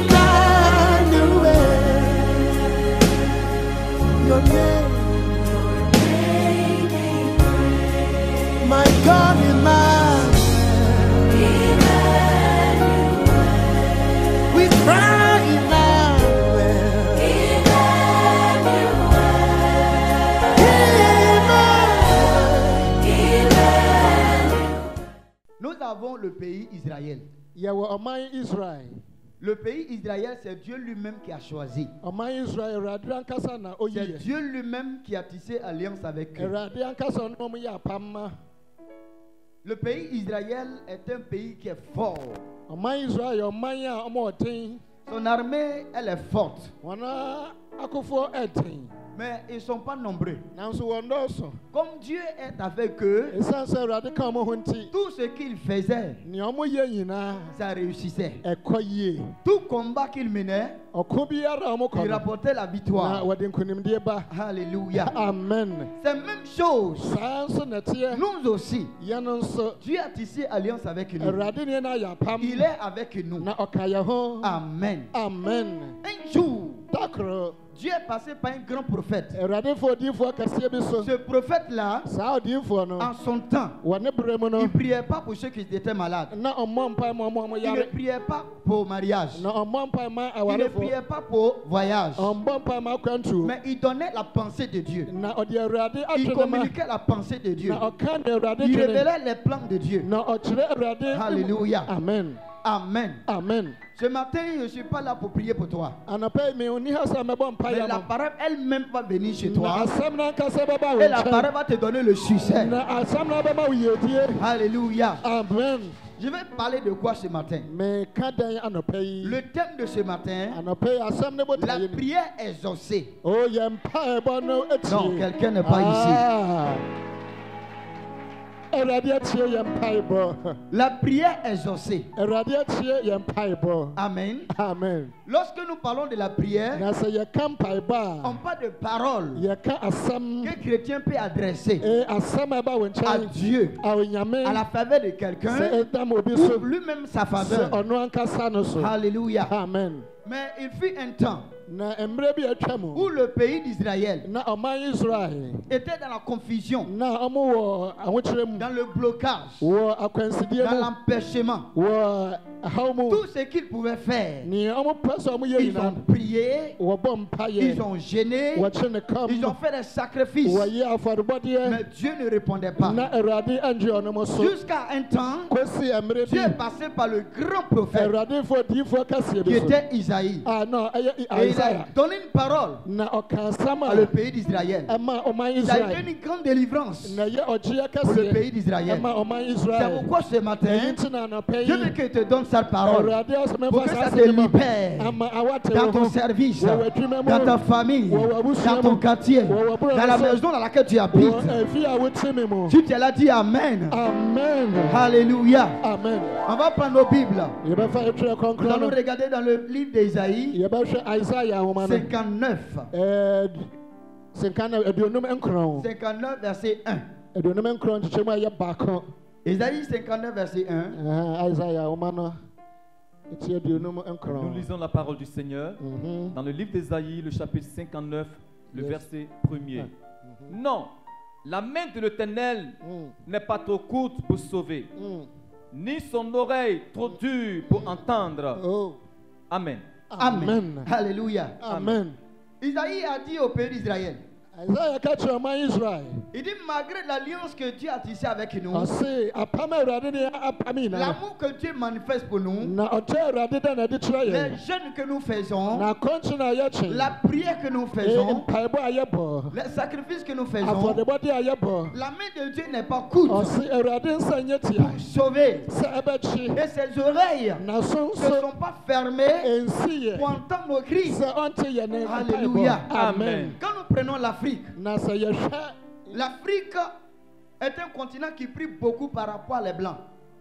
Emmanuel, your name, my God, Emmanuel, we cry Emmanuel, Emmanuel. Nous avons le pays Israël. Yawa Oman Israel. Le pays Israël, c'est Dieu lui-même qui a choisi. Oman Israel radran kasa na C'est oyiye. Dieu lui-même qui a tissé alliance avec eux. Radran kasa no mu ya pamma. Le pays Israël est un pays qui est fort. Oman Israel oman ya omo otin. Son armée, elle est forte. Wana akofo etin. Mais ils ne sont pas nombreux. Nanso wondoso. Comme Dieu est avec eux, Esanse radika mo hunti. tout ce qu'ils faisaient, Ni omo ye nyina ça réussissait. ekoye. Tout combat qu'ils menaient, Okobiara omo ils kono. rapportaient la Na victoire. wade nkunimdie ba. Alléluia. Amen. C'est la même chose. Sanso natie. Nous aussi, Yanonso. Dieu a tissé alliance avec nous. Radini na ya pam. Il est avec nous. Na okaya ho. Amen. Amen. Un jour, Takro. Dieu est passé par un grand prophète. Radifo difo kasiye biso. Ce prophète-là, Sa odifo no. en son temps, Wane bremo no. il ne priait pas pour ceux qui étaient malades. Na omon pa mo mo Il ne yare. priait pas pour mariage. Na omon pa ma Il ne awarefo. priait pas pour voyage. Ombon pa ma kwantu. Mais il donnait la pensée de Dieu. Na odi Awurade Il atwene ma. communiquait la pensée de Dieu. Na okan Awurade Il twene. révélait les plans de Dieu. Na okire Awurade. Alléluia. Amen. Amen. Amen. Ce matin, je ne suis pas là pour prier pour toi. Anapɛ mi oni hasa mebɔ mpa Mais ya la mo. parole elle-même va venir chez Na toi. asɛm na nkasa bɛba wo Et la nkyɛn. parole va te donner le succès. Na asɛm na bɛma wo yedie. Alléluia. Amen. Je vais parler de quoi ce matin? Me ka dan anɔpɛ yi. Le thème de ce matin, Anɔpɛ yi asɛm ne bɔ la ta yi. prière exaucée. Oh yɛ mpa ɛbɔ no etie. Non, quelqu'un n'est pas ici. Awurade atie yɛ mpa ɛbɔ. La prière exaucée. Awurade atie yɛ mpa ɛbɔ. Amen. Amen. Lorsque nous parlons de la prière, Na sɛ yɛka mpa ɛbɔ on a. parle de paroles Yɛka asɛm. qu'un chrétien peut adresser Asɛm a ɛba wo à nkyɛn. Dieu A wo nyame. à la faveur de Sɛ quelqu'un ɛdam obi ou so. lui-même sa Sɛ faveur. ɔno ankasa no so. Alléluia. Amen. Mais il fut un temps Na mmerɛ bi atwa mu. où le pays d'Israël Na ɔman Israel. était dans la confusion, Na ɔmo wɔ ahokyerɛ mu. dans le blocage, Wɔ akwansidie dans mu. l'empêchement. Wɔ ɛhaw mu. Tout ce qu'ils pouvaient faire, Nea ɔmo pɛ sɛ ɔmo yɛ ils ont nyinaa. prié, Wɔbɔ mpaeɛ. ils ont gêné, Wɔkye ne kam. ils ont fait des sacrifices. Wɔyɛ afɔrebɔdeɛ. Mais Dieu ne répondait pas. Na Awurade angye ɔno mo so. Jusqu'à un temps, Kosi mmerɛ Dieu est bi. passé par le grand prophète Awurade fo diifoɔ kɛseɛ qui bi so. était Isaïe. Ah non, ɛyɛ Et il a Isaiah. donné une parole Na ɔka asɛm à a le pays d'Israël. ɛma ɔman Ça a été Israel. une grande délivrance Na ɛyɛ ɔgyeɛ pour le kɛseɛ pays d'Israël. ɛma ɔman C'est Israel. pourquoi ce matin, Ɛyi nti na anɔpɛ Dieu veut yi. que te donne sa parole Awurade asɛm pour ɛfa que ça saa te asɛm no. libère Ama awate dans wo ton ho. service, Wɔ w'adwuma mu. dans ta famille, Wɔ w'abusua dans ton mu. quartier, Wɔ w'abrɛ dans la so. maison dans laquelle tu habites. Wɔ ɛfi a wote me mu. Si tu l'as dit Amen. Amen. Alléluia. Amen. On va prendre nos Bibles. Yɛbɛfa ɛtwerɛ Nous kɔnkɔn allons no. regarder dans le livre d'Ésaïe Yɛbɛhwɛ Isaiah nhoma no. 59. Senka na aduonum nkron. 59 verset 1. Aduonum nkron kyekyɛ mu a ɛyɛ baako. Ésaïe 59 verset 1. Isaiah nhoma no. Ɛti aduonum Nous nkron. lisons la parole du Seigneur dans le livre d'Ésaïe, le chapitre 59, le Yes. verset 1er. Non, la main de l'Éternel n'est pas trop courte pour sauver, ni son oreille trop dure pour entendre. Oh. Amen. Amen. Alléluia. Amen. Isaïe a dit au pays d'Israël, Isaiah ka kyerɛ ɔman Israel. il dit malgré l'alliance que Dieu a tissée avec nous, Ɔse apam a Awurade ne apam nyinaa. l'amour que Dieu manifeste pour nous, Na ɔkyɛ Awurade da na ɛde kyerɛ les yɛn. jeûnes que nous faisons, Na akɔnkye na yɛkye. la prière que nous faisons, Mpaebɔ a yɛbɔ. les sacrifices que nous faisons, Afɔdebɔde a yɛbɔ. la main de Dieu n'est pas courte Ɔse Awurade nsa nyɛ tia. pour sauver. Sɛ ɛbɛkye. Et ses oreilles Na so ne nso sont pas fermées ɛnsi yɛ. pour entendre nos cris. Sɛ ɔnte yɛn ne Alléluia. mpaebɔ. Amen. Quand nous prenons l'Afrique, Na sɛ yɛhwɛ l'Afrique est un continent qui prie beaucoup par rapport à les Blancs.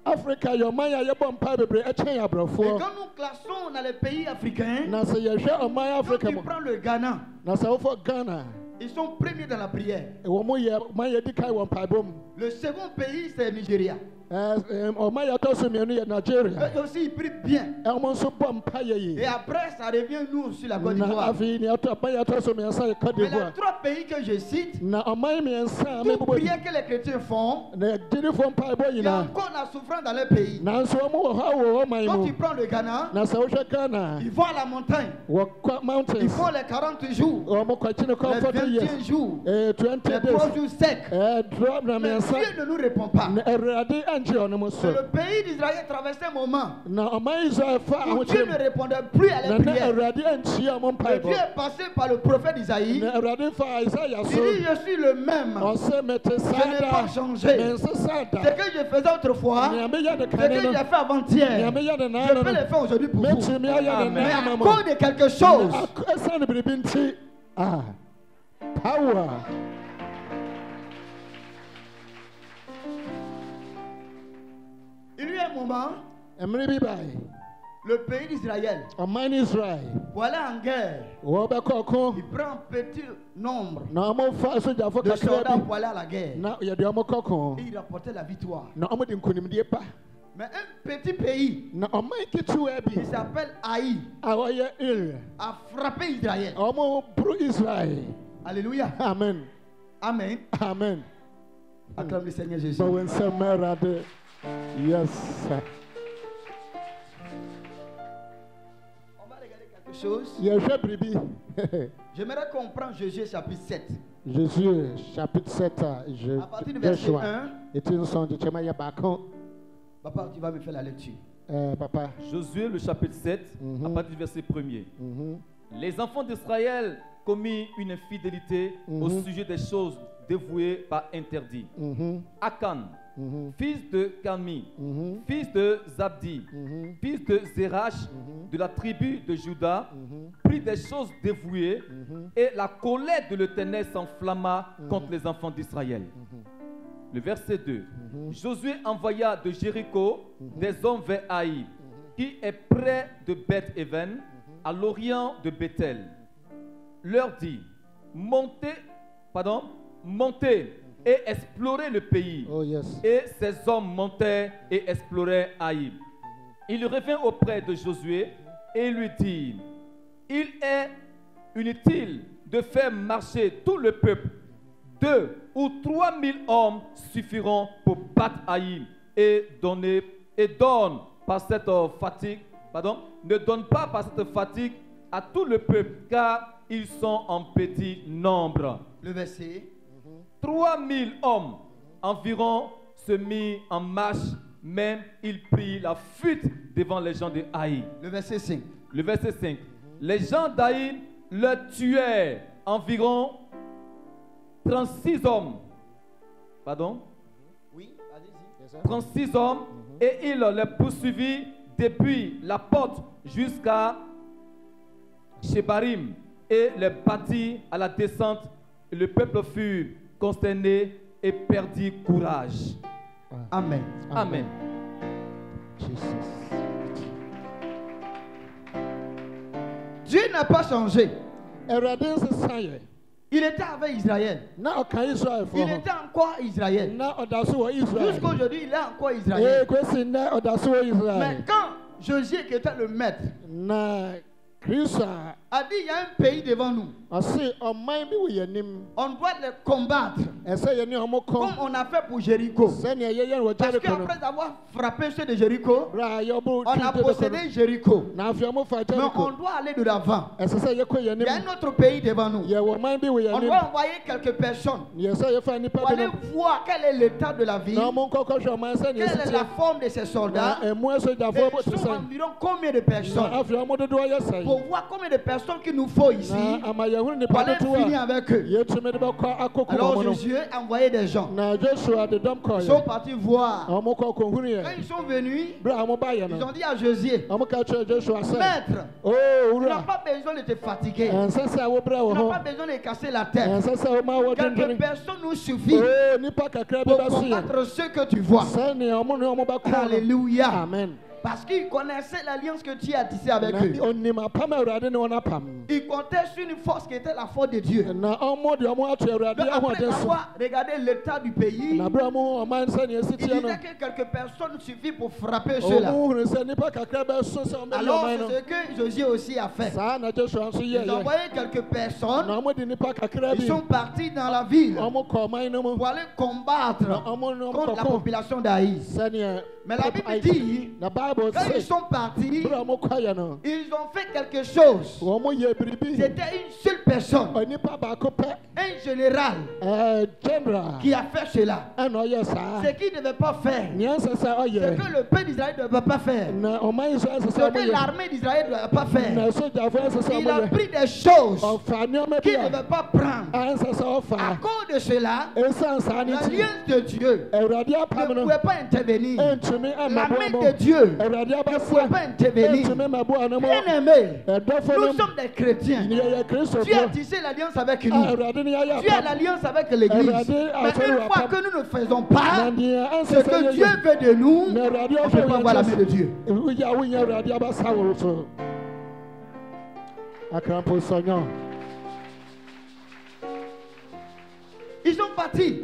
Africa yɛ ɔman a yɛbɔ mpae bebree ɛkyɛn Et aborɔfoɔ. quand nous classons dans les pays africains, Na sɛ yɛhwɛ ɔman quand Africa tu mu. prends le Ghana, Na sɛ wofɔ Ghana. ils sont premiers dans la prière. Wɔn mu yɛ ɔman yɛdi kan wɔ mpaebɔ mu. Le second pays, c'est Nigeria. ɔman yɛ tɔ so mmienu yɛ Nigeria. Eux aussi, ils prient bien. Ɔmo nso bɔ mpaeɛ Et yie. après, ça revient nous sur la Côte Na d'Ivoire. afei nea ɔman yɛ tɔ so mmiɛnsa yɛ Côte Mais les d'Ivoire. 3 pays que je cite, Na ɔman mmiɛnsa a toute mebobɔ prière que les chrétiens font, na gyinifoɔ mpaebɔ il y a nyinaa. encore la souffrance dans le pays. Nanso ɔmo wɔ hɔ wɔ ɔman Quand mu. tu prends le Ghana, Na sɛ wohwɛ Ghana, ils vont à la montagne. wɔkɔ Ils mountains. font les 40 jours, Ɔmo kɔkyene kɔ les 40 years. 21 jours, 20 les days. 3 jours secs. Drop na Mais mmiɛnsa. Dieu ne nous répond pas. Na Awurade angye ɔno mu so. C'est le pays d'Israël traversait un moment Na ɔman Israel fa où Dieu ahokyere ne mu. répondait plus à Na les na prières. Awurade ankyia ɔmo Le Dieu mpaebɔ. est passé par le prophète Isaïe. Na Awurade fa Isaia Il so. dit, je suis le même. Ɔsɛ mete Je saa n'ai da. pas changé. Mensesa Ce da. que je faisais autrefois, Nea meyɛ de ce que kane j'ai no. fait avant-hier, Nea meyɛ de je naano peux no. le faire aujourd'hui pour vous. Mɛtumi ayɛ de Amen. Mais naano à ma. cause de quelque chose, Ɛsiane biribi nti. Power. il y a un moment, Mmerɛ bi bae. le pays d'Israël, Ɔman Israel. pour aller en guerre, Wɔbɛkɔ ɔko. il prend un petit nombre Na ɔmo fa sogyafo de kakra soldats bi. pour aller à la guerre. Na yɛde ɔmo kɔ ko. Et il rapportait la victoire. Na ɔmo de nkonimdie pa. Mais un petit pays Na ɔman ketewa bi qui s'appelle Haï a ɔyɛ Ir. a frappé Israël. Ɔmo boro Israel. Alléluia. Amen. Amen. Amen. Acclame le Seigneur Jésus. Bɔ wɔn nsɛm ma Awurade. Yes. Sir. On va regarder quelque chose. Yɛhwɛ biribi. J'aimerais qu'on prenne Josué chapitre 7. Jésus chapitre 7 a À partir du verset 1, Ɛti nson de kyɛma yɛ baako. papa, tu vas me faire la lecture. Papa. Josué, le chapitre 7, à partir du verset 1er. Les enfants d'Israël commis une infidélité au sujet des choses dévouées par interdit. Akan, fils de Carmi, fils de Zabdi, fils de Zérach, de la tribu de Juda, prit des choses dévouées et la colère de l'Éternel s'enflamma contre les enfants d'Israël. Le verset 2. Josué envoya de Jéricho des hommes vers Haï, qui est près de Beth-Even, à l'orient de Bethel. Leur dit, montez et explorez le pays. Oh yes. Et ces hommes montaient et exploraient Haï. Il revint auprès de Josué et lui dit, il est inutile de faire marcher tout le peuple. 2 ou 3 000 hommes suffiront pour battre Haï et donne par cette fatigue, ne donne pas par cette fatigue à tout le peuple, car ils sont en petit nombre. Le verset. 3 000 hommes environ se mirent en marche, mais ils prirent la fuite devant les gens de Haï. Le verset 5. Le verset 5. Les gens d'Haï leur tuèrent environ 36 hommes. Oui, allez-y. 36 hommes et il les poursuivit depuis la porte jusqu'à Shebarim et les battit à la descente. Le peuple fut consterné et perdit courage. Amen. Amen. Jesus. Dieu n'a pas changé. Awurade nsesa yɛ. Il était avec Israël. Na ɔka Israelfoɔ Il ho. était encore Israël. Na ɔda so wɔ Israel. Jusqu'aujourd'hui, il est encore Israël. Kwesi nnɛ ɔda so wɔ Mais Israel. quand Josué, qui était le maître, Na Kristo a dit il y a un pays devant nous, ɔse ɔman bi wɔ yɛn anim. on doit les combattre. Ɛsɛ yɛne ɔmo Comme kɔ. on a fait pour Jéricho. Sɛnea yɛyɛ no wɔ Parce Jericho no. qu'après avoir frappé ceux de Jéricho, Bra a yɛbɔ on a Jericho no. possédé Jéricho. Na afei ɔmo fa Mais on Jericho. doit aller de l'avant. Ɛsɛ sɛ yɛkɔ yɛn Il y a anim. un autre pays devant nous. Yɛwɔ ɔman bi wɔ On yɛn doit anim. envoyer quelques personnes Yɛsɛ yɛfa nipa pour bi aller no. voir quel est l'état de la vie, Na ɔmo nkɔ kɔhwɛ ɔman sɛnea quelle est ɛsi la teɛ. forme de ces Na soldats. ɛmu Et asogyafoɔ bɔ te ils sont sɛn. environ combien de Na personnes afei ɔmo dodoɔ yɛ sɛn. pour voir combien de personnes qu'il nous faut ici Na ama yɛhunu pour nipa aller dodoɔ finir a avec eux. yɛtumi de bɛkɔ akoko Alors ɔmo no. Josué a envoyé des gens. Na Joshua de dɔm Ils sont kɔɔyɛ. partis voir. Ɔmo kɔ kɔhunu Quand yɛ. ils sont venus, Bra a ɔmo baayɛ ils no. ont dit à Josué, Ɔmo ka kyerɛ Joshua sɛ. Maître, Oo tu n'as wura. pas besoin de te fatiguer. Ɛnsɛ sɛ wobrɛ Tu wo n'as ho. pas besoin de casser la tête. Ɛnsɛ sɛ woma wo Quelques dwendwene. personnes nous suffisent Oo nipa kakra bi pour bɛso yɛ. combattre ceux que tu vois. Sɛnea ɔmo ne ɔmo bɛkɔ no. Alléluia. Amen. Parce qu'ils connaissaient l'alliance que Dieu a tissée avec na eux. onim apam awurade ne wɔn apam Ils comptaient sur une force qui était la force de Dieu. na ɔmo de ɔmo ato awurade Donc, après ahoɔden so avoir regardé l'état du pays, na bere ɔmo ɔman sɛnea esi il teɛ no disait que quelques personnes suffisent pour frapper ceux-là. ɔmo hunu sɛ nipa kakra bɛso sɛ ɔmo bɛyɛ Alors ɔman no c'est ce que Josué aussi a fait. saa na Joshua nso Ils yɛyɛ envoyaient quelques personnes. na ɔmo de nipa kakra Ils bi sont partis dans la ville ɔmo kɔ ɔman no mu pour aller combattre na ɔmo ne ɔmo contre la kɔkɔ population d'Aïs. sɛnea Mais la Bible dit, na Bible quand ils sɛ sont partis, bere ɔmo kɔyɛ no ils ont fait quelque chose. ɔmo yɛ biribi C'était une seule personne, onipa baako pɛ un général, general qui a fait cela. ɛna ɔyɛ saa Ce qu'il ne devait pas faire, nea ɛsɛ sɛ ce ɔyɛ que le peuple d'Israël ne devait pas faire, na ɔman Israel ɛsɛ ce sɛ ɔmo que yɛ l'armée d'Israël ne devait pas na faire. sojafoɔ ɛsɛ sɛ Il ɔmo a yɛ pris des choses ɔfa nneɛma bi qu'il ne a devait pas prendre. ɛnsɛ sɛ À ɔfa cause de cela, ɛsiane saa ne ti l'alliance de Dieu awurade apam ne no pouvait pas intervenir. ɛntumi La ɛmmaboa main mo de Dieu awurade ne pouvait abɛsa pas intervenir. ɛntumi mmaboa no mo Bien-aimés, ɛdɔfo nous no sommes des chrétiens. ne yɛyɛ Dieu a kristofoɔ tissé l'alliance avec a nous. awurade ne yɛayɛ Dieu a apam l'alliance avec l'église. Mais une fois que nous ne faisons na pas deɛ ce ɛnsɛ que sɛ Dieu yɛyɛ veut de nous, na awurade on ne ɔhwɛ peut pas voir la main de yɛn Dieu. woyɛ a wonyɛ awurade abɛsa wo so akrampo sɔnyɔ Ils sont partis.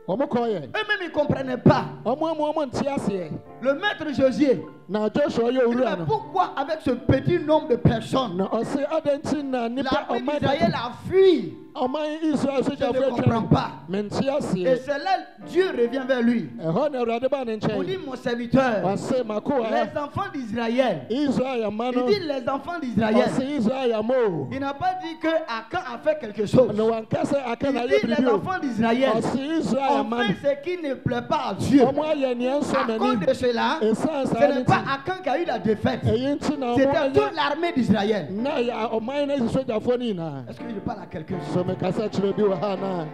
ɔmo kɔɔyɛ Eux-mêmes, ils ne comprenaient pas. ɔmo nte aseɛ Le maître Josué, na Joshua yɛ il dit, owura mais no pourquoi avec ce petit nombre de personnes, na ɔse adɛn nti na nipa l'armée ɔman d'Israël a fui? ɔman Israel Je ne sojafoɔ comprends atwa pas. mente Et aseɛ c'est là Dieu revient vers lui. ɛhɔ na awurade ba ne On dit, nkyɛn mon serviteur, ɔse makoa les enfants d'Israël. Israel yɛma Il no dit les enfants d'Israël. ɔse Israel yɛma o Il n'a pas dit que Akan a fait quelque chose. na wankasa aka na Il yɛ dit les biribi o enfants d'Israël ɔse Israel ont yɛma fait no ce qui ne plaît pas à Dieu. ɔmo ayɛ nea nsɔ À cause n'ani de cela, ɛsiane ce saa ne n'est ti pas Akan qui a eu la défaite. ɛyi nti na ɔmo C'était anya toute l'armée d'Israël. na yɛ ɔman no si sojafoɔ no nyinaa Est-ce que je parle à quelqu'un? so mekasa kyerɛ bi wɔ ha na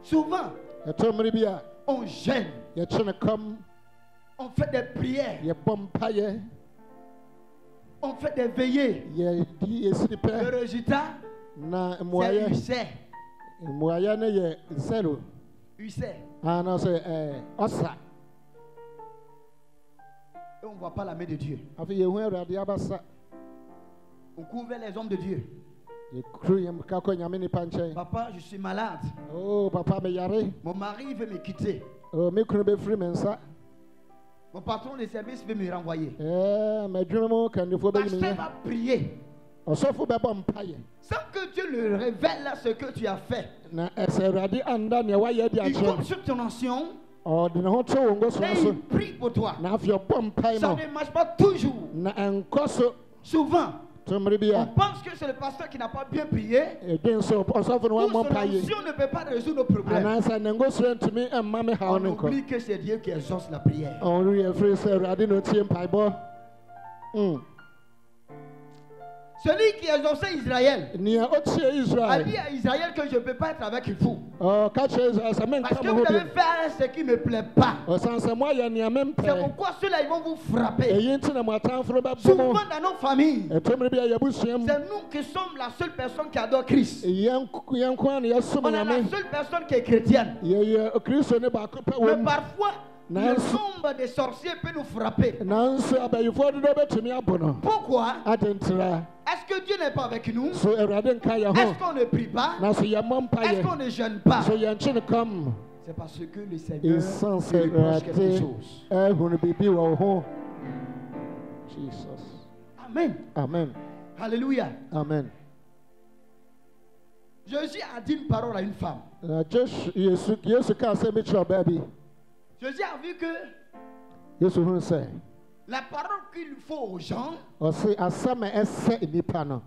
Souvent, ɛtɔ mmere bi a on gêne, yɛkye ne kɔm on fait des prières, yɛbɔ mpayɛ on fait des veillées. yɛdi yɛsi Le pɛ résultat, na c'est mmuayɛ Ussé. mmuayɛ no yɛ zero Ussé. ana sɛ ɔsa Et on ne voit pas la main de Dieu. afei yɛhu awurade abasa On couvre les hommes de Dieu. yɛkuru yɛn ka kɔ nyame nipa nkyɛn Papa, je suis malade. o papa meyare Mon mari veut me quitter. me kunu bɛfiri me nsa Mon patron de service veut me renvoyer. madwene mu kandifoɔ bɛyi me Pasteur nyɛ va prier. ɔsɔfo bɛbɔ mpayɛ Sans que Dieu le révèle ce que tu as fait. na ɛsɛ awurade anda nea wayɛ de Il akyerɛ tombe no sur ton ancien ɔde ne ho to wo ngo so et no so il prie pour toi. na afei ɔbɔ mpae Ça ma ne marche pas toujours. na ɛnkɔ so Souvent, to mmere bi on a pense que c'est le pasteur qui n'a pas bien prié. ɛdwen so ɔsɔfo no Ou wammɔ son mpaeɛ ancien ne peut pas résoudre nos problèmes. anaasɛ ne ngosuro ntumi mma me haw On no nkɔ oublie que c'est Dieu qui exauce la prière. ɔno yɛfiri sɛ awurade na ɔtie mpaebɔ Celui qui exauçait Israël nea ɔtie a Israel dit à Israël que je ne peux pas être avec vous. ɔka kyerɛ Israel sɛ Parce menka que mo vous ho avez bio fait ce qui ne me plaît pas. ɔsan sɛ moayɛ nea C'est mempɛ pourquoi ceux-là ils vont vous frapper. ɛyi nti na mo atamfo no bɛbɔ mo Souvent dans nos familles, ɛtɔmmere bi a yɛabusua mu c'est nous qui sommes la seule personne qui adore Christ. yɛn nko a na yɛsom On est la nyame seule personne qui est chrétienne. yɛyɛ kristo ne baako pɛ Mais wɔ mu parfois, le Nancy. nombre des sorciers peut nous frapper. nanso abayifoɔ dodoɔ bɛtumi abɔ no Pourquoi? adentira Est-ce que Dieu n'est pas avec nous? so awurade nka yɛ Est-ce ho qu'on ne prie pas? na so yɛmmɔ Est-ce qu'on mpayɛ ne jeûne pas? so yɛnkye no kɔm C'est parce que le Seigneur ɛsiane nous sɛ reproche quelque awurade chose. ahunu biribi wɔ wo ho jesus Amen. amen Alléluia. amen Jésus a dit une parole à une femme. na yesu kaa sɛ bi kyerɛ ɔbaa bi Jésus a vu que yesu hunu sɛ la parole qu'il faut aux gens, ɔse asɛm a ɛsɛ nnipa no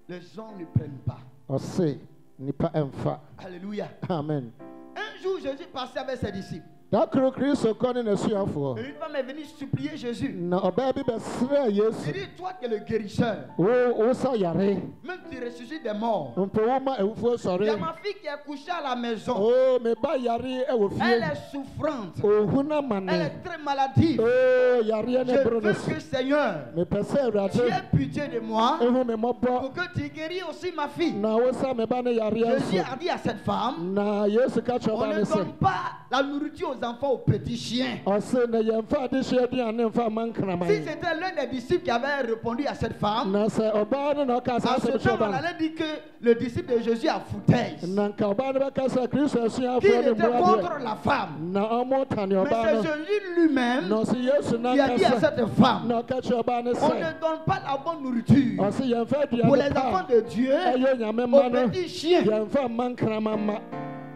les gens ne prennent pas. ɔse nnipa ɛmfa Alléluia. amen Un jour, Jésus passait avec ses disciples. Dakro Kristo kɔne n'asuafoɔ. Et une femme est venue supplier Jésus. Na ɔbaa bi bɛsrɛ Il Yesu. dit, toi qui es le guérisseur, Wo sa yare. même tu ressuscites des morts. Mpo wo ma awufoɔ Il y a sɔre. ma fille qui est couchée à la maison. Oh, me ba yare ɛwɔ Elle fie. est souffrante. Ohuna Elle mane. est très maladive. Oh, yare Je ne bro veux no. que Seigneur, Me pɛsɛ tu Awurade. aies pitié de moi Ehu me mmɔbɔ. pour que tu guéris aussi ma fille. Na wo sa me ba ne yare Jésus nso. a dit à cette femme, Na Yesu ka kyerɛ on ɔbaa ne ne sɛ. donne pas la nourriture aux enfants, aux petits chiens. Ɔse na yɛmfa adehyeɛ aduane mfa ma nkraman. Si c'était l'un des disciples qui avait répondu à cette femme, Na sɛ ɔbaa no na ɔka saa à ce asɛm kyerɛ temps, on ɔbaa no. allait dire que le disciple de Jésus a foutaise. Na nka ɔbaa no bɛka sɛ Kristo Qu'il asuafoɔ ne était mmoa deɛ. contre la femme. Na ɔmo tane Mais ɔbaa c'est no. Jésus lui-même Na ɔse Yesu qui a dit à nankasa. cette femme, Na ɔka kyerɛ ɔbaa no on sɛ. ne donne pas la bonne nourriture Ɔse yɛmfa pour les aduane enfants pa de Dieu, ɛyɛ nyame aux ma no. petits chiens. Yɛmfa mma nkraman ma.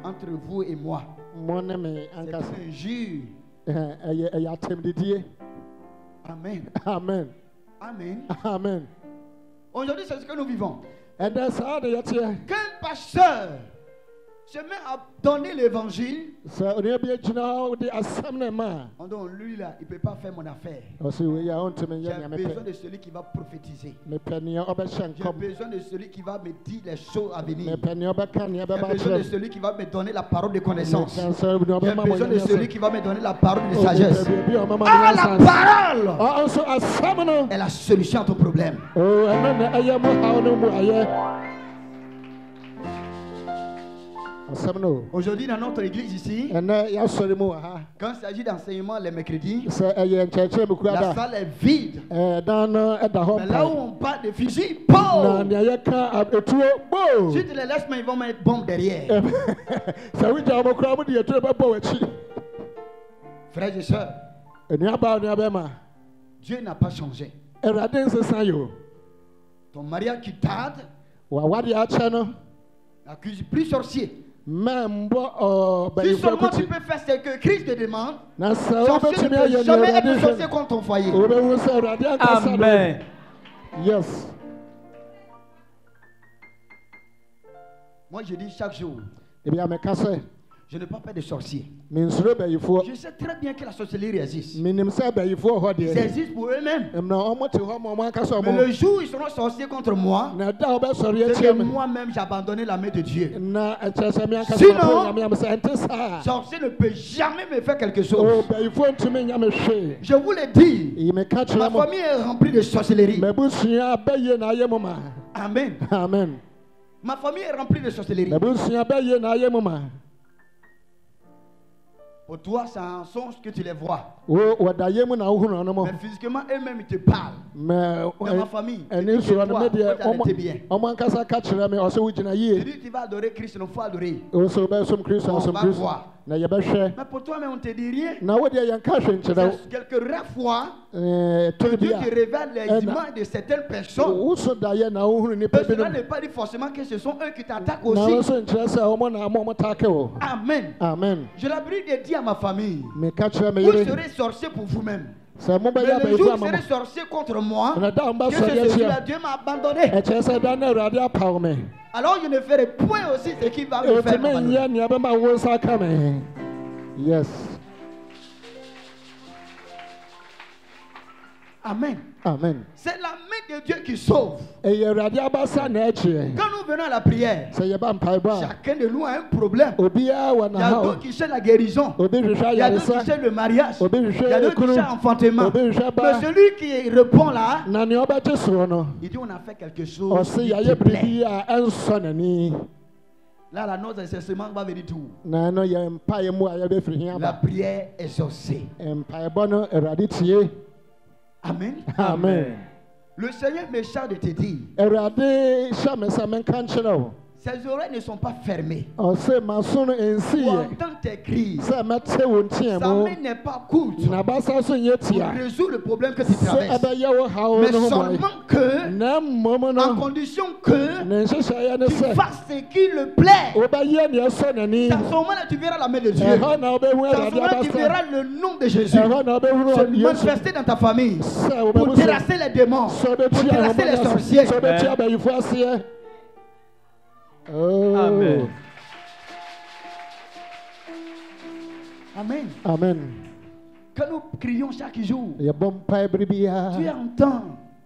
Entre vous et moi, Mo ne me c'est ankasa. une injure. Ɛyɛ atɛmdidie. Amen. Amen. Amen. Amen. Aujourd'hui, c'est ce que nous vivons. Ɛdɛ saa de yɛteɛ. Qu'un pasteur se met à donner l'évangile, Sɛ onua bi agyina hɔ wode asɛm ne ma a. on dit, lui là, il ne peut pas faire mon affaire. Ɔse wei a ɔntumi J'ai nyɛ nea besoin mepɛ. de celui qui va prophétiser. Mepɛ nea ɔbɛhyɛ J'ai nkɔm. besoin de celui qui va me dire les choses à venir. Mepɛ nea ɔbɛka nea J'ai ɛbɛba besoin de kyerɛ celui qui va me donner la parole de connaissance. Mepɛ sɛ nea J'ai ɔbɛma mo besoin de nyame celui asɛm. qui va me donner la parole de sagesse. Bi a ɔmama mo Ah, nyansa. la parole Ɔnso asɛm no. est la solution à ton problème. Oh, ɛno na ɛyɛ mo haw no mu ayɛ. Asɛm no. Aujourd'hui, dans notre église ici, Ɛnɛ yɛasɔre mu wɔ ha. quand il s'agit d'enseignement les mercredis, Sɛ ɛyɛ nkyerɛkyerɛ mu kura la da. salle est vide. Dan no ɛda hɔ Mais là où mpa. on parle de fusil, Na boum! nea yɛka etuo bo. Si tu les laisses, mais ils vont mettre bombe derrière. Sɛ wogya wɔn koraa mo de etuo bɛbɔ w'akyi. Frères et sœurs, Nnuaba bɛma. Dieu n'a pas changé. Awurade nsesa yi o. Ton mariage qui tarde, Wawade akyɛ no. n'accuse plus sorcier. Mɛ mbɔ Si bɛyifo seulement tu akuti. peux faire ce que Christ te demande, Na sɛ sorcier wobɛtumi ne ayɛ peut nea jamais être Awurade sorcier hwɛ. contre ton foyer. Wobɛhu sɛ Awurade ankasa no. Amen. Yes. Moi, je dis chaque jour, Ebi a mɛka sɛ. je n'ai pas peur de sorciers. Mensuro bɛyifoɔ. Je sais très bien que la sorcellerie existe. Menim sɛ bɛyifoɔ hɔ Ils deɛ. existent pour eux-mêmes. Na ɔmo te hɔ ma ɔmo ankasa Mais ɔmo. le jour où ils seront sorciers contre moi, Na da a wobɛsɔre c'est que atia me. moi-même j'ai abandonné la main de Dieu. Na ɛkyerɛ sɛ me ankasa Sinon- mapɛ nyame am sɛ ɛnte saa. Sorcier ne peut jamais me faire quelque O chose. bɛyifoɔ ntumi nya me hwee. Je vous le dis, Yi meka ma kyerɛ mo. famille est remplie de sorcellerie. M'abusua bɛyie na ayɛ mo ma. Amen. Amen. Ma famille est remplie de sorcellerie. M'abusua bɛyie na ayɛ mo ma. Pour toi, c'est un songe que tu les vois. Wo wɔda yɛ mu na wohunu ɔno mo. Mais physiquement, eux-mêmes, ils te parlent. Mɛ Dans ma famille, ɛne tu nsuo no vois, me deɛ moi, j'arrêtais bien. ɔmo ankasa ka kyerɛ me ɔsɛ wogyina Tu yie. dis, tu vas adorer Christ, il faut adorer. Wo sɛ wobɛsom Kristo On asom va Kristo. voir. Na yɛbɛhwɛ. Mais pour toi, mais on ne te dit rien. Na wo deɛ yɛnka hwɛ nkyerɛ wo. C'est quelques rares fois Toro que bi Dieu a. te révèle les images de certaines personnes. Woso daeɛ na wohunu Et nnipa cela binom. n'est pas dit forcément que ce sont eux qui t'attaquent Na wo aussi. nso nkyerɛ sɛ ɔmo na ɔmo take wo. Amen. Amen. Je l'abri de dire à ma famille, Meka kyerɛ me vous yere. serez sorciers pour vous-même. Sɛ Mais mobɛyɛ le jour abɛyifoɔ où vous ama mo. serez sorciers contre moi, Na da a que mbɛsɔre c'est celui-là, atia. Dieu m'a abandonné. Ɛkyerɛ sɛ da na Awurade apaw me. Alors je ne ferai point aussi ce qui va me faire Ɛtumi m'abandonner. nyɛ nea ɛbɛma wo nsa aka me. Yes. Amen. Amen. C'est la main de Dieu qui sauve. Ɛyɛ Awurade abasa na ɛkyeɛ. Quand nous venons à la prière, Sɛ yɛba mpaebɔ a. chacun de nous a un problème. Obiara wɔ Il y na a haw. d'autres qui cherchent la guérison. Obi hwehwɛ Il y a d'autres qui ayaresa. cherchent le mariage. Obi Il y a hwehwɛ d'autres qui ekunu. cherchent enfantement. Obi hwehwɛ Mais ba. celui qui répond là, Na nea ɔbɛgye soɔ no. il dit on a fait quelque chose Ɔse qui te yɛayɛ plaît. biribi a ɛnsɔ n'ani. Là, la note d'essaiement va venir tout. Na ɛno yɛ mpaeɛ mu a yɛbɛfiri hi La aba. prière exaucée. Mpaebɔ no Awurade tie. Amen. Amen. Le Seigneur me charge de te dire, Awurade hyɛ me sɛ menka nkyerɛ wo. ses oreilles ne sont pas fermées. Ɔse m'aso no ɛnsi Pour yɛ. entendre tes cris. Sɛ mɛte wo nteɛ Sa mu. main n'est pas courte Na basa so nyɛ pour tia. résoudre le problème que tu Sɛ traverses. ɛbɛyɛ wo haw Mais no ho bɔe. seulement que, Na mmom en no. condition que Ne nhyehyɛeɛ ne tu sɛ. fasses ce qui le plaît. Wobɛyɛ nea ɛsɔ n'ani. C'est à ce moment-là tu verras la main de Dieu. Ɛhɔ na wobɛhu C'est à ce Awurade moment-là tu abasa. verras le nom de Jésus Ɛhɔ na wobɛhunu se Yesu. manifester dans ta famille Sɛ pour wobɛhu sɛ. terrasser les démons, Sɛ pour wobɛtua terrasser les ahomanya so. sorciers. Sɛ wobɛtua abayifo aseɛ. Oh. Amen. Amen. Amen. Que nous crions chaque jour. Yɛ bɔ mpae bere biara. Dieu entend.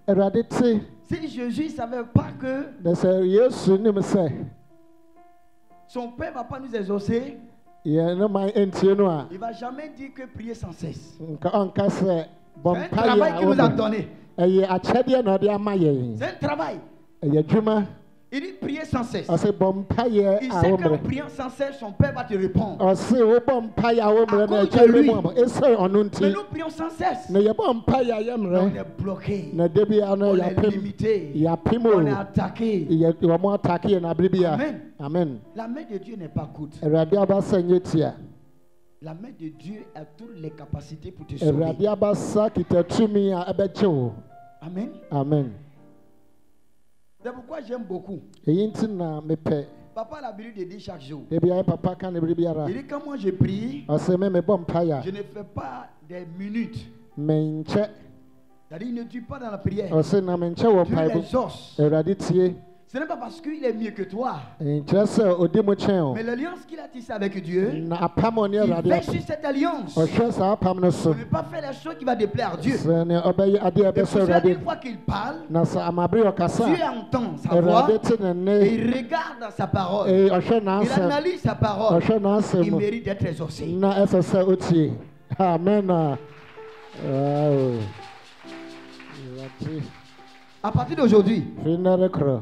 Awurade te. Si Jésus ne savait pas que Na sɛ Yesu nim sɛ son Père ne va pas nous exaucer, yɛn ne man ntie no a il ne va jamais dire que prier sans cesse. nka ɔnka sɛ bɔ C'est un mpae travail a qu'il nous a wɔbɔ. donné. Ɛyɛ akyɛdeɛ na ɔde ama yɛn. C'est un travail. Ɛyɛ adwuma. Il dit prier sans cesse. Ɔsɛ bɔ mpaeɛ Il a sait qu'en wɔmmerɛ. priant sans cesse, son Père va te répondre. Ɔse wobɔ mpaeɛ a wɔmmerɛ na À cause ɛkyɛ de bi lui. mu aba. Ɛsɛ ɔno Mais nti. nous prions sans cesse. Na yɛbɔ mpaeɛ a On yɛmmerɛ. est bloqué. Na de biara no On est yɛapem. limité. Yɛapem On est o. attaqué. Wɔn atake yɛn abere biara. Amen. Amen. La main de Dieu n'est pas courte. Awurade abasa nyɛ tia. La main de Dieu a toutes les capacités pour te sauver. Awurade abasa kita tumi a ɛbɛkye wo. Amen. Amen. C'est pourquoi j'aime beaucoup. Eyi nti na mepɛ. Papa a l'habitude de dire chaque jour. De biara papa ka ne bere biara. Il dit quand moi je prie, Ɔsɛ me mebɔ mpaeɛ a je ne fais pas des minutes. menkyɛ. C'est-à-dire il ne tue pas dans la prière. Ɔsɛ na menkyɛ wɔ Dieu mpaebɔ. l'exauce. Awurade tie. Ce n'est pas parce qu'il est mieux que toi. Nkyerɛ sɛ ɔdi mu kyɛn o. Mais l'alliance qu'il a tissée avec Dieu, Na apam a ɔne il Awurade veille apam. sur cette alliance. Ɔhwɛ saa apam no so. Pour ne pas faire les choses qui vont déplaire à Dieu. Sɛ ne ɔbɛyɛ adeɛ a Et pour ɛbɛsɛ cela, Awurade. une fois qu'il parle, Na sɛ amabere ɔkasa Dieu a entend sa voix Awurade te ne nne. et il regarde sa parole. Ɔhwɛ Il n'asɛm. analyse sa parole. Ɔhwɛ n'asɛm Il mu. mérite d'être exaucé. Na ɛsɛ sɛ otie. Amen. Wow. Awurade. À partir d'aujourd'hui, Firi nnɛ rekorɔ.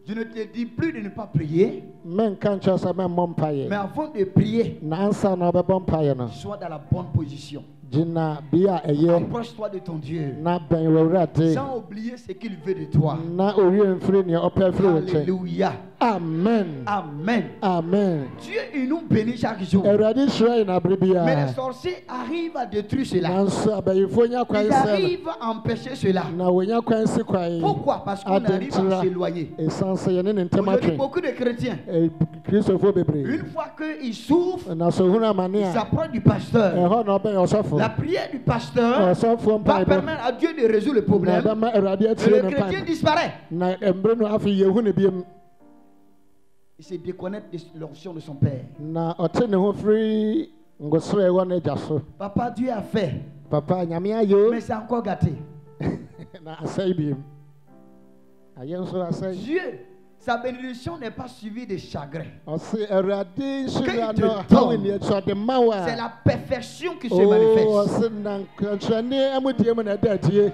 je ne te dis plus de ne pas prier, Menka nkyerɛ sɛ memmɔ mpaeɛ. mais avant de prier, Na ansa na ɔbɛbɔ mpaeɛ no. sois dans la bonne position. Gyina bea a ɛyɛ. Approche-toi de ton Dieu, Na bɛn wɔ Awurade. sans oublier ce qu'il veut de toi. Na owie mfiri nea ɔpɛ firi wo nkyɛn. Alléluia. Amen. Amen. Amen. Dieu, il nous bénit chaque jour. Awurade hyira yɛn abere Mais biara. les sorciers arrivent à détruire cela. Nanso abayifo nya kwan Ils sɛ arrivent à empêcher cela. no. Na wonya kwan si kwan. Pourquoi? Parce qu'on arrive à s'éloigner. Ɛsiane sɛ yɛne ne ntɛm Aujourd'hui, atwe. beaucoup de chrétiens, Kristofo bebree. une fois qu'ils souffrent, Na so hunu amane ils a s'approchent du pasteur. ɛhɔ na ɔbɛn ɔsɔfo. La prière du pasteur Ɔsɔfo va mpaebɔ. permettre à Dieu de résoudre le Na problème. ɛbɛma Awurade Et atie le ne chrétien mpaebɔ. disparaît. Na mbere no afei yɛhu ne biam. Il se déconnecte de l'onction de son père. Na ɔte ne ho firi ngosoro a ɛwɔ n'agya so. Papa, Dieu a fait, Papa nyame ayɛ o. mais c'est encore gâté. Na asɛe biam. Ayɛ nso asɛe. Dieu, sa bénédiction n'est pas suivie de chagrin. Ɔse Awurade nhyira Quand no il te haw donne, ni akyi ɔde ma wo C'est a. la perfection qui se manifeste. Ɔse na nkyerɛne amudie mu na ɛda adie.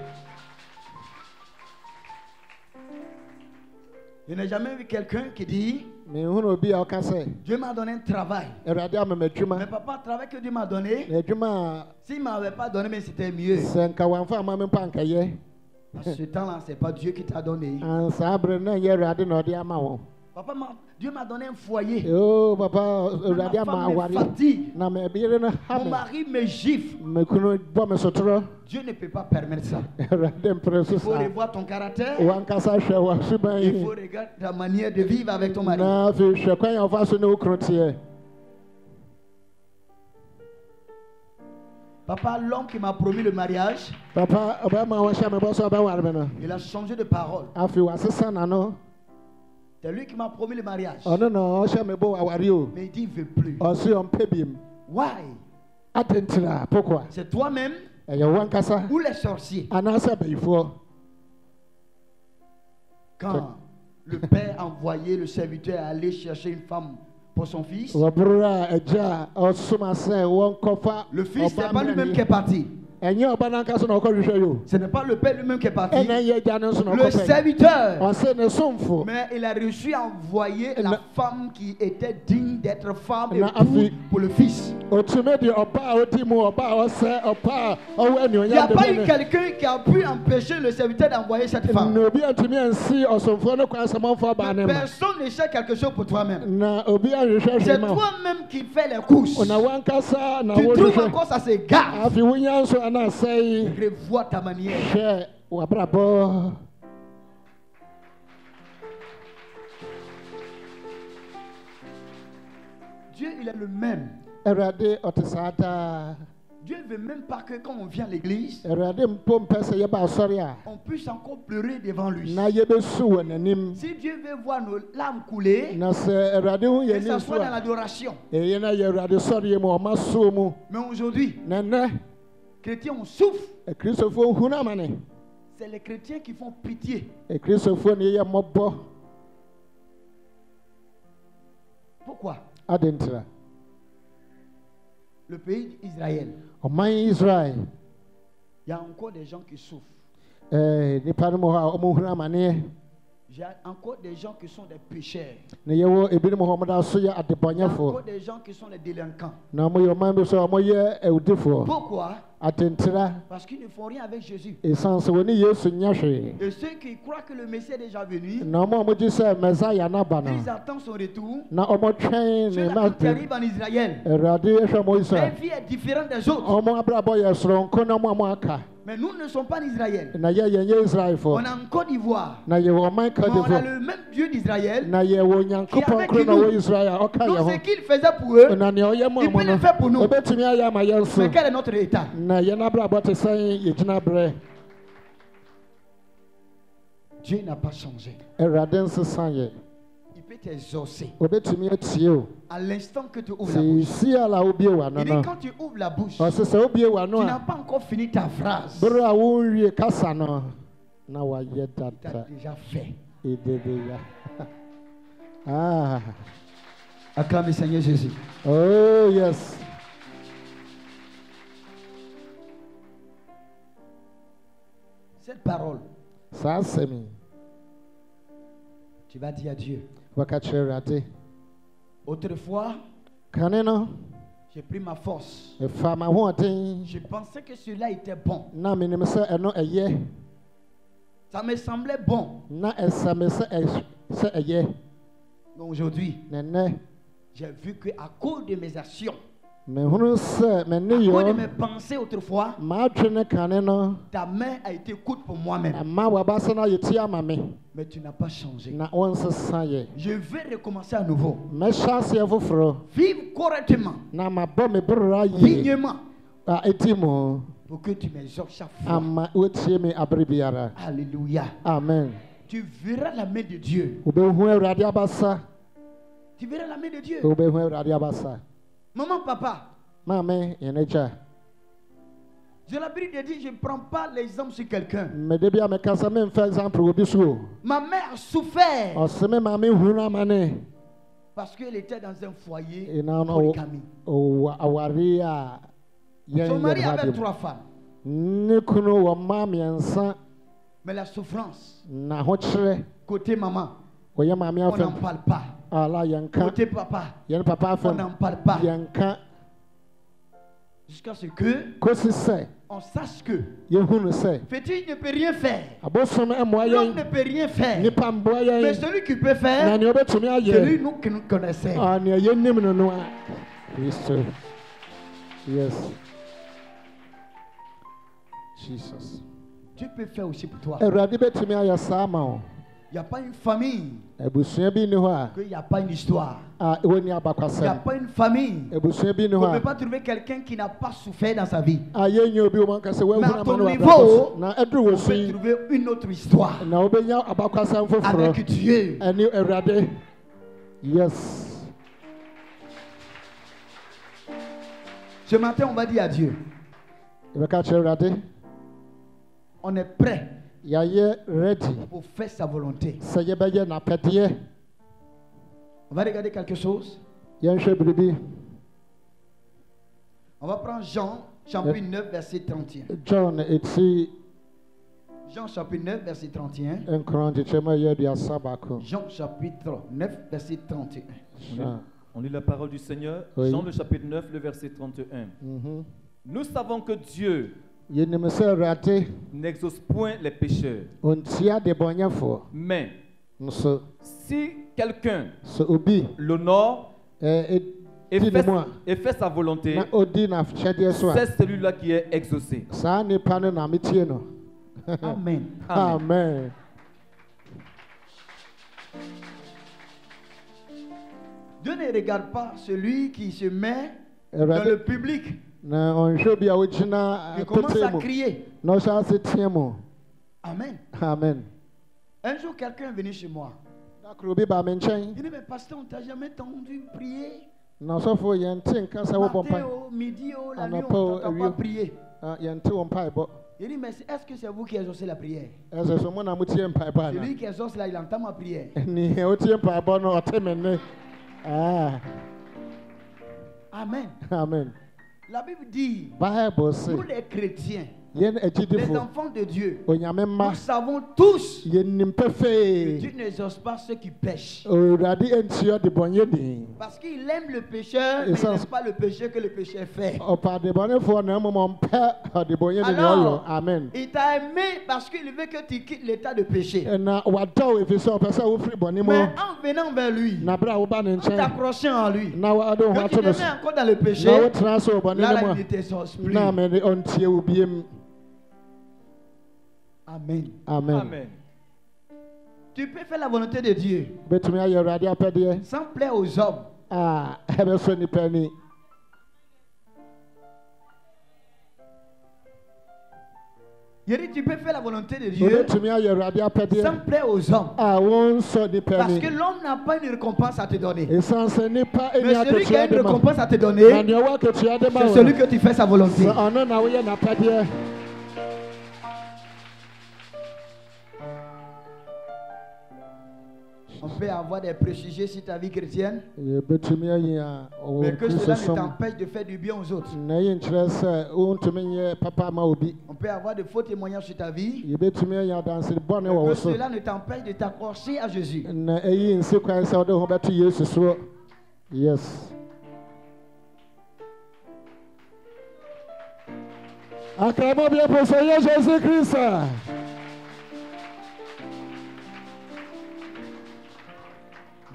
Je n'ai jamais vu quelqu'un qui dit, Mehunu obi a ɔka sɛ Dieu m'a donné un travail. Awurade ama me Mais adwuma. papa, le travail que Dieu m'a donné, Na adwuma s'il ne m'avait pas donné, mais c'était mieux. a sɛ nka wamfa ama me mpa nkɛyɛ. À ce temps-là, ce n'est pas Dieu qui t'a donné. Saa bere na ɛnyɛ Awurade na ɔde ama wo. Papa, Dieu m'a donné un foyer. Oo papa Ma Awurade ama femme me aware. fatigue. Na me bere no ha Mon me. mari me gifle. Me kunu bɔ me sotoro. Dieu ne peut pas permettre ça. Awurade mpere so Il faut saa. revoir ton caractère. Wankasa hwɛ w'asuban Il yi. faut regarder ta manière de vivre avec ton mari. Na afei hwɛ kwan a ɔfa so ne wo kunu teɛ. Papa, l'homme qui m'a promis le mariage, Papa ɔbɛma wɔhyɛ me bɔ so ɔbɛware me no. il a changé de parole. Afei wasesa n'ano. C'est lui qui m'a promis le mariage. Ɔno na ɔhyɛ me bɔ aware o. Mais il dit, il ne veut plus. Ɔse ɔmpɛ biam. Why? Atentira pokwa. C'est toi-même Ɛyɛ wankasa. ou les sorciers. Anaasɛ abayifoɔ. Quand le père envoyait le serviteur aller chercher une femme pour son fils, Wɔboro a agya a ɔsoma sɛ wɔnkɔfa le fils, ce n'est ɔba pas lui-même qui est mmerɛni. parti. Ɛnyɛ ɔba n'ankasa na ɔkɔhwehwɛ yi o. Ce n'est pas le père lui-même qui est parti. Ɛna ɛyɛ agya no nso na Le ɔkɔpɛ. serviteur. Ɔse ne somfo. Mais il a réussi à envoyer Na- la femme qui était digne d'être femme et Na épouse afi- pour le fils. Otumi de ɔba a odi mu ɔba a ɔsɛ ɔba a ɔwɔ Il n'y a anuonyam pas eu de quelqu'un qui a pu empêcher le serviteur d'envoyer cette ne. femme. Na obi antumi ansi ɔsomfoɔ no kwan sɛ ɔmfa ɔbaa ne Mais ma. personne ne cherche quelque chose pour toi-même. Na obi ahwehwɛ C'est hwɛ ma wo. toi-même qui fais les courses. Na wankasa na Tu trouves wohwehwɛ. encore ça se gaffe. Afei wonya nso ana asɛe. Revois ta manière. Hwɛ w'abrabɔ. Dieu, il est le même. Awurade ɔte saa daa. Dieu ne veut même pas que quand on vient à l'église, Awurade mpo mpɛ sɛ yɛba asɔre a on puisse encore pleurer devant lui. na yɛbɛsu wɔ n'anim. Si Dieu veut voir nos larmes couler, Na sɛ Awurade hu que yɛn ça ani soit so dans a l'adoration. ɛyɛ na yɛ Awurade sɔre mu ɔma so mu. Mais aujourd'hui, Na nnɛ chrétiens, on souffre. akristofoɔ hunu amane. C'est les chrétiens qui font pitié. Akristofoɔ ne yɛyɛ mmɔbɔ. Pourquoi? Adentira. Le pays d'Israël, Ɔman Israel il y a encore des gens qui souffrent. nipa no mu hɔ a ɔmo hunu amaneɛ. Il y a encore des gens qui sont des pécheurs. Na yɛwɔ ebinom hɔ ɔmo da so yɛ Il y a adebɔnyɛfoɔ. encore des gens qui sont des délinquants. Na ɔmo yɛ ɔman bi so a ɔmo yɛ awudifoɔ. Pourquoi? Adentira. Parce qu'ils ne font rien avec Jésus. Ɛsiane sɛ wɔne Yesu nyɛ hwee. Et ceux qui croient que le Messie est déjà venu, Na ɔmo a ɔmo gye sɛ Mɛsaia n'aba no. ils attendent son retour. Na ɔmo twɛn ne Ceux-là, quand ils arrivent en Israël, Awurade ehwɛ mo leur Israel. vie est différente des autres. Ɔmo abrabɔ yɛ soronko na ɔmo a ɔmo aka. Mais nous ne sommes pas en Israël. Na yɛn yɛ On Israelfoɔ. est en Côte d'Ivoire. Na yɛwɔ ɔman Mais Côte on a d'Ivoire. le même Dieu d'Israël. Na yɛwɔ Nyankopɔn koro na wɔ Israel a ɔka Donc yɛn ce ho. qu'il faisait pour eux, Na nea ɔyɛ mu il ɔmo peut no le faire pour nous. ɔbɛtumi ayɛ ama yɛn nso. Mais quel est notre état? Na yɛn abrabɔ te sɛn yɛgyina berɛ. Dieu n'a pas changé. Awurade nsesa yɛ. Il peut t'exaucer. Ɔbɛtumi atie o. À l'instant que tu ouvres la bouche. Sisi a la wobie w'ano Il dit no. quand tu ouvres la bouche, tu Ɔse sɛ wobie w'ano n'as a pas encore fini ta phrase. bere a wonwie kasa no na wayɛ Il t'a dada. déjà fait. Edede ya. Ah. Acclame le Seigneur Jésus. Oh yes. Cette parole, Saa asɛm yi tu vas dire à Dieu. wɔka kyerɛ Awurade. Autrefois, Kane no j'ai pris ma force. ɛfa m'ahoɔden Je pensais que cela était bon. na menim sɛ ɛno ɛyɛ Ça me semblait bon. na ɛsɛ me sɛ ɛyɛ. Mais aujourd'hui, Na nnɛ j'ai vu qu'à cause de mes actions, mehunu sɛ m'ani à cause de mes yɔ pensées autrefois, m'adwene kane no ta main a été courte pour moi-même. ɛma w'abasa no ayɛ ti ama me Mais tu n'as pas changé. na wɔnsesa yɛ. Je vais recommencer à nouveau. Mɛhyɛ aseɛ foforɔ Vive correctement, na mabɔ me berɛ yie dignement, a ɛdi mu pour que tu m'exhortes chaque fois. ama wotie me abere biara. Alléluia. Amen. Tu verras la main de Dieu. Wobɛhu Awurade abasa. Tu verras la main de Dieu. Wobɛhu Awurade abasa. Maman, papa, Maame yɛn agya. j'ai l'habitude de dire, je ne prends pas l'exemple sur quelqu'un. Mede bi a meka sɛ memfa example wɔ bi so o. Ma mère a souffert Ɔse me maame hunu amane. parce qu'elle était dans un foyer Ɛna no polygamie. ɔwɔ aware a yɛn Son mari yɛ avait hade mu. 3 femmes. Ne kunu wɔ mmaa mmiɛnsa Mais la souffrance, na ahokyerɛ côté maman, wɔyɛ maame on n'en afɛm. parle pas. Ala yɛnka. Côté papa, Yɛn papa on n'en afɛm. parle pas. Yɛnka. Jusqu'à ce que Kosi sɛ on sache que yɛhunu sɛ fétiche ne peut rien faire. abosom mmoa L'homme ne yɛn. peut rien faire. Nipa mboa Mais yɛn. celui qui peut Na faire, nea ɔbɛtumi c'est ayɛ. lui nous que nous connaissons. Nea yɛnim no no a. Kristo. Yes. Jesus. Dieu peut faire aussi pour toi. Awurade bɛtumi ayɛ saa ama wo. Il n'y a pas une famille Abusua bi ni hɔ a qu'il n'y a pas une histoire. wɔnni Il n'y a abakwasɛm. pas une famille. Abusua bi ni On ne hɔ peut a pas trouver quelqu'un qui n'a pas souffert dans sa vie. yɛnyɛ obi wɔ mu anka sɛ Mais à woahunu ton amane wɔ niveau, abrabɔ so. Na ɛduru On wɔ so peut yi trouver une autre histoire na wobɛnya abakwasɛm foforɔ avec Dieu. ɛne Awurade. Yes. Ce matin, on va dire à Dieu, Yɛbɛka kyerɛ Awurade, on est prêt yɛayɛ ready pour faire sa volonté. sɛ yɛbɛyɛ n'apɛdeɛ. On va regarder quelque chose. Yɛnhwɛ biribi. On va prendre Jean, chapitre 9, verset 31. John ɛti Jean, chapitre 9, verset 31. nkron nkyekyɛmu a ɛyɛ aduasa baako. Jean, chapitre 9, verset 31. Ah. On lit la parole du Seigneur. Oui. Jean le chapitre 9, le verset 31. Mhm. Nous savons que Dieu Yɛnim sɛ Awurade n'exauce point les pécheurs. ɔntia adebɔnyɛfoɔ. Mais Nso si quelqu'un sɛ obi l'honore ɛdi et ne fait, mu a et fait sa volonté, na ɔdi n'ahyɛdeɛ so a c'est celui-là qui est exaucé. saa nipa no na metie no. Amen. Amen. Amen. Dieu ne regarde pas celui qui se met dans Awurade le public na ɔnhwɛ bi a wogyina Il commence apete à mu crier. na ɔhyɛ ase teɛ mu. Amen. Amen. Un jour, quelqu'un est venu chez moi. Da koro bi ba me nkyɛn Il dit, mais pasteur, on t'a jamais entendu prier. na ɔsɔfo yɛnte nka sɛ wobɔ Matin, mpae. au midi, la nuit, Anapa, on ne t'entend pas awie. prier. Yɛnte wɔ mpaebɔ. Il dit, mais est-ce que c'est vous qui exaucez la prière? Ɛsɛ so mo na motie mpaebɔ ana? Celui qui exauce là, il entend ma prière. Ni wotie mpaebɔ no ɔte me nne. Amen. Amen. La Bible dit, Bible say nous les chrétiens, yɛn les agyidifo enfants de Dieu, onyame mma nous savons tous yɛnim que pefee Dieu n'exauce pas ceux qui pêchent. Awurade antua ɔdebɔnyɛ din. Parce qu'il aime le pécheur, mais il n'aime pas le péché que le pécheur fait. Ɔpa adebɔnefoɔ na mmom ɔmpɛ ɔdebɔnyɛ din na Alors, ɔyɔ. Amen. il t'a aimé parce qu'il veut que tu quittes l'état de péché. Na wadɔ wo ɛfiri sɛ ɔpɛ sɛ wofiri bɔne mu. Mais en venant vers lui, Na bere a woba ne en nkyɛn t'accrochant à lui, na wode wo ho que tu ato te no mets so encore dans le péché, na wotena so wɔ bɔne là, no là, mu il ne t'exauce a plus. na mene ɔntie wo biem. Amen. Amen. Amen. Tu peux faire la volonté de Dieu Bɛtumi ayɛ Awurade apɛdeɛ sans plaire aux hommes. a ɛbɛsɔ nnipa ani. Je dis, tu peux faire la volonté de Dieu Wobɛtumi ayɛ Awurade sans apɛdeɛ plaire aux hommes. a wɔnsɔ nnipa Parce ani. que l'homme n'a pas une récompense à te donner. Ɛsiane sɛ nnipa Mais ɛni celui qui a akatua une de ma. récompense à te Na donner, deɛ ɔwɔ akatua de ma c'est wo celui no, que tu fais sa volonté. sɛ ɔno na woyɛ n'apɛdeɛ. On peut avoir des préjugés sur ta vie chrétienne, Yɛbɛtumi ayi a ɔwɔ mais que cela ne Kristo som. t'empêche de faire du bien aux autres. Na ɛyi nkyerɛ sɛ wontumi nyɛ papa ma obi. On peut avoir de faux témoignages sur ta vie, Yɛbɛtumi ayi adansede bɔne wɔ mais wo que so. cela ne t'empêche de t'accrocher à Jésus. Na ɛyi nsi kwan sɛ wode ho bɛto Yesu soɔ. Yes. Akrabɔ bi ɛpo sɛ yɛ Jésus Christ.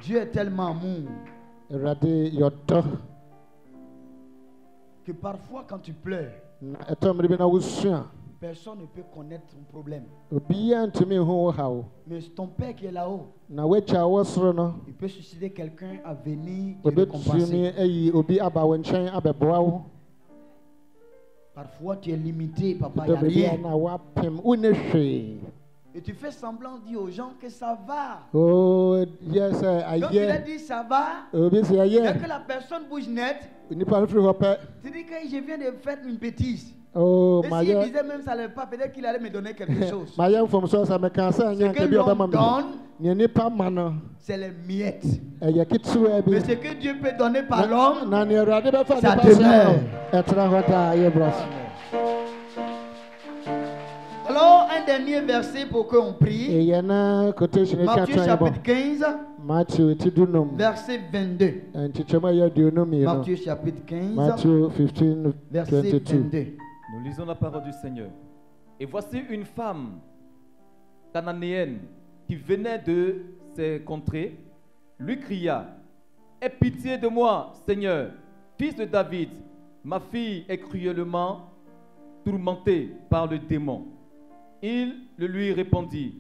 Dieu est tellement amour Awurade yɔdɔ. que parfois quand tu pleures, Na ɛtɔ mmere bi na wosua. personne ne peut connaître ton problème. Obiara ntumi nhu wo haw. Mais ton Père qui est là-haut, Na w'agya a wɔ soro no, il peut susciter quelqu'un à venir te obɛtumi récompenser. ayi obi aba wo nkyɛn abɛboa wo. Parfois tu es limité, papa, il Dɔ n'y a baabi a rien. na woapem wone hwee. Et tu fais semblant de dire aux gens que ça va. Oh, yɛ sɛ Quand tu leur ayɛ. dis ça va, Obi sɛ dès ayɛ. que la personne bouge net, Nipa no firi hɔ pɛ. tu dis que je viens de faire une bêtise. Oh, Et ma s'il yɛ. disait même ça n'allait pas, peut-être qu'il allait me donner quelque chose. Ma yɛ mfomso sɛ meka sɛ Ce nyɛ que nka bi a ɔbɛma l'on me. donne, Nea nipa ma no, c'est les miettes. ɛyɛ ketewa bi. Mais ce que Dieu peut donner par l'homme, Na nea Awurade bɛfa ça nipa sɛ demeure. no, ɛtena hɔ daa yɛ brɛ so. alors un dernier verset pour qu'on prie. Ɛyɛ na quotation ɛka Matthieu to ayɛ chapitre bɔ. 15, Matthew ti dunum. verset 22. Nkyekyɛmu a ɛyɛ aduonu mmienu. Matthieu chapitre 15, Matthew 15, verset 22. 22. Nous lisons la parole du Seigneur. Et voici une femme cananéenne qui venait de ces contrées, lui cria, aie pitié de moi, Seigneur, fils de David, ma fille est cruellement tourmentée par le démon. Il le lui répondit,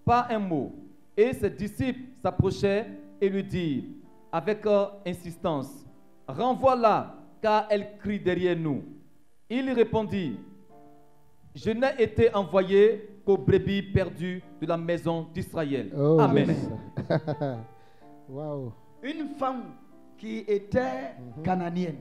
pas un mot. Et ses disciples s'approchaient et lui dirent, avec insistance, renvoie-la, car elle crie derrière nous. Il répondit, je n'ai été envoyé qu'aux brebis perdues de la maison d'Israël. Oh, Amen. yes. Wow. Une femme qui était cananienne.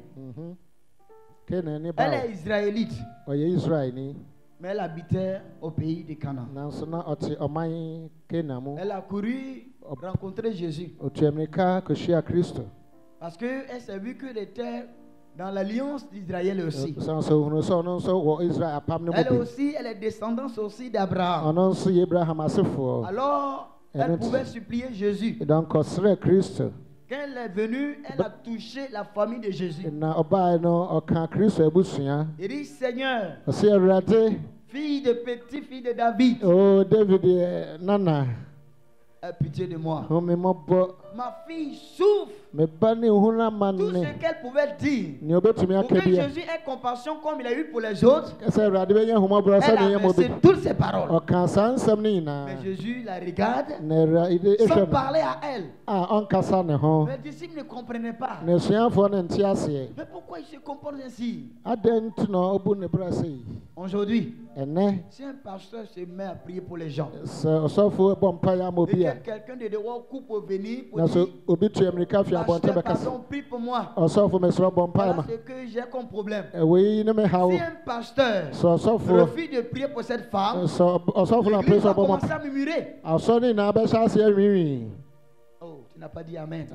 Kénan ni Elle ba est israélite, ɔyɛ Israelni mais elle habitait au pays de Canaan. nanso na ɔte ɔman Kénan mu. Elle a couru rencontrer Jésus Otu mmirika kɔhyia Kristo. parce qu'elle s'est vue qu'elle était dans l'alliance d'Israël aussi. San so ohunu sɛ ɔno nso wɔ Israel apam no mu Elle bi. aussi, elle est descendance aussi d'Abraham. Ɔno nso yɛ Abraham asefoɔ. Alors, elle Elle pouvait supplier Jésus. Donc ɔsrɛ Kristo. Quand elle est venue, elle a touché la famille de Jésus. Na ɔbaa no ɔka Kristo abusua. Il dit, Seigneur, Ɔsɛ Awurade, fille de petit-fille de David, o David nana, aie pitié de moi. home mmɔbɔ. Ma fille souffre Tout ce qu'elle pouvait dire pour que Jésus ait compassion comme il a eu pour les autres, elle a versé toutes ses paroles. Mais Jésus la regarde sans parler à elle. Les disciples ne comprenaient pas. Mais pourquoi il se comporte ainsi? Aujourd'hui, si un pasteur se met à prier pour les gens, et que quelqu'un de dehors coupe au venir pour dire, pasteur, pardon, prie pour moi. Voilà ce que j'ai comme problème. Si un pasteur refuse de prier pour cette femme, l'église va commencer à murmurer. Oh, tu n'as pas dit Amen.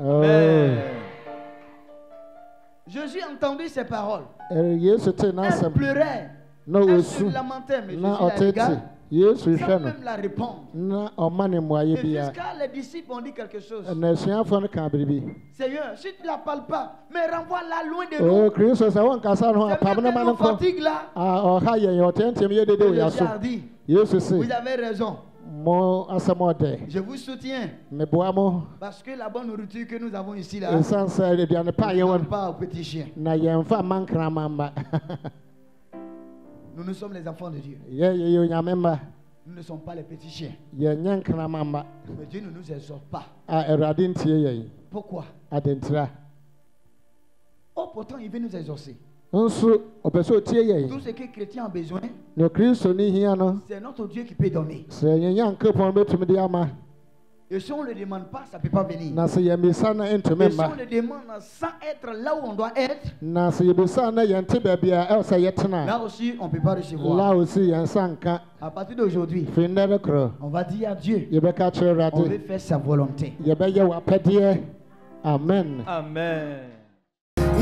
Jésus a entendu ces paroles. Elle pleurait. Elle se lamentait, mais Jésus la regarde sans même la répondre. Et jusqu'à les disciples ont dit quelque chose. Seigneur, si tu ne la parles pas, mais renvoie-la loin de nous. C'est même qu'elle nous fatigue là. Jésus a dit, vous avez raison. Je vous soutiens. Parce que la bonne nourriture que nous avons ici là, ne pas aux petits chiens. Nous sommes les enfants de Dieu. Nous ne sommes pas les petits chiens. Mais Dieu ne nous exhorte pas. Pourquoi? Oh, pourtant, il veut nous exaucer. Tout ce que les chrétiens ont besoin, c'est notre Dieu qui peut donner. Et si on ne le demande pas, ça ne peut pas venir. Et si on le demande sans être là où on doit être, là aussi, on ne peut pas recevoir. À partir d'aujourd'hui, on va dire à Dieu, on veut faire sa volonté. Amen.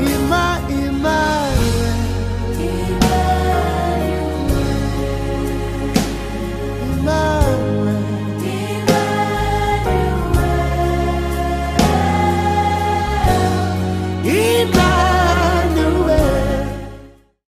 Emmanuel.